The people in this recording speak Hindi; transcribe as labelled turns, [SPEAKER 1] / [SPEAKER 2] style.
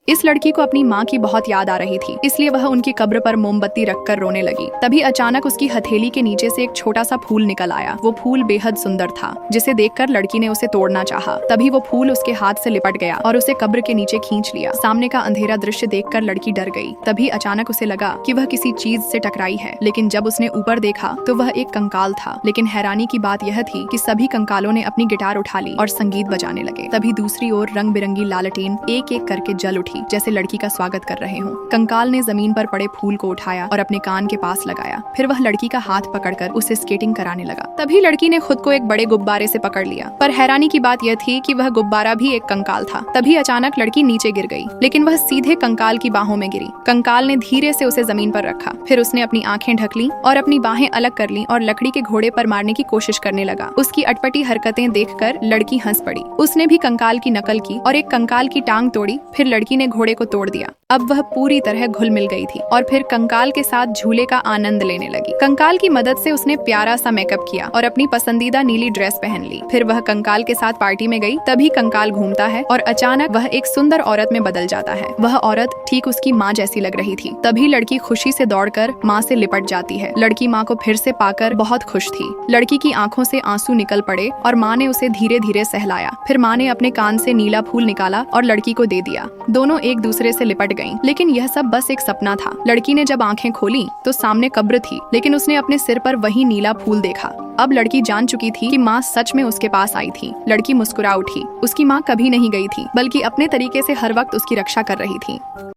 [SPEAKER 1] इस लड़की को अपनी माँ की बहुत याद आ रही थी, इसलिए वह उनकी कब्र पर मोमबत्ती रखकर रोने लगी। तभी अचानक उसकी हथेली के नीचे से एक छोटा सा फूल निकल आया। वो फूल बेहद सुंदर था, जिसे देखकर लड़की ने उसे तोड़ना चाहा। तभी वो फूल उसके हाथ से लिपट गया और उसे कब्र के नीचे खींच लिया। सामने का अंधेरा दृश्य देखकर लड़की डर गई। तभी अचानक उसे लगा कि वह किसी चीज से टकराई है, लेकिन जब उसने ऊपर देखा तो वह एक कंकाल था। लेकिन हैरानी की बात यह थी कि सभी कंकालों ने अपनी गिटार उठा ली और संगीत बजाने लगे। तभी दूसरी ओर रंग बिरंगी लालटेन एक एक करके जल उठी, जैसे लड़की का स्वागत कर रहे हों। कंकाल ने जमीन पर पड़े फूल को उठाया और अपने कान के पास लगाया। फिर वह लड़की का हाथ पकड़कर उसे स्केटिंग कराने लगा। तभी लड़की ने खुद को एक बड़े गुब्बारे से पकड़ लिया, पर हैरानी की बात यह थी कि वह गुब्बारा भी एक कंकाल था। तभी अचानक लड़की नीचे गिर गई, लेकिन वह सीधे कंकाल की बाहों में गिरी। कंकाल ने धीरे से उसे जमीन पर रखा। फिर उसने अपनी आंखें ढक ली और अपनी बाहें अलग कर ली और लकड़ी के घोड़े पर मारने की कोशिश करने लगा। उसकी अटपटी हरकतें देखकर लड़की हंस पड़ी। उसने भी कंकाल की नकल की और एक कंकाल की टांग तोड़ी। फिर लड़की ने घोड़े को तोड़ दिया। अब वह पूरी तरह घुल मिल गई थी और फिर कंकाल के साथ झूले का आनंद लेने लगी। कंकाल की मदद से उसने प्यारा सा मेकअप किया और अपनी पसंदीदा नीली ड्रेस पहन ली। फिर वह कंकाल के साथ पार्टी में गई। तभी कंकाल घूमता है और अचानक वह एक सुंदर औरत में बदल जाता है। वह औरत ठीक उसकी माँ जैसी लग रही थी। तभी लड़की खुशी से दौड़कर माँ से लिपट जाती है। लड़की माँ को फिर से पाकर बहुत खुश थी। लड़की की आंखों से आंसू निकल पड़े और माँ ने उसे धीरे धीरे सहलाया। फिर माँ ने अपने कान से नीला फूल निकाला और लड़की को दे दिया। दोनों एक दूसरे से लिपट गईं। लेकिन यह सब बस एक सपना था। लड़की ने जब आंखें खोली तो सामने कब्र थी, लेकिन उसने अपने सिर पर वही नीला फूल देखा। अब लड़की जान चुकी थी कि माँ सच में उसके पास आई थी। लड़की मुस्कुरा उठी। उसकी माँ कभी नहीं गई थी, बल्कि अपने तरीके से हर वक्त उसकी रक्षा कर रही थी।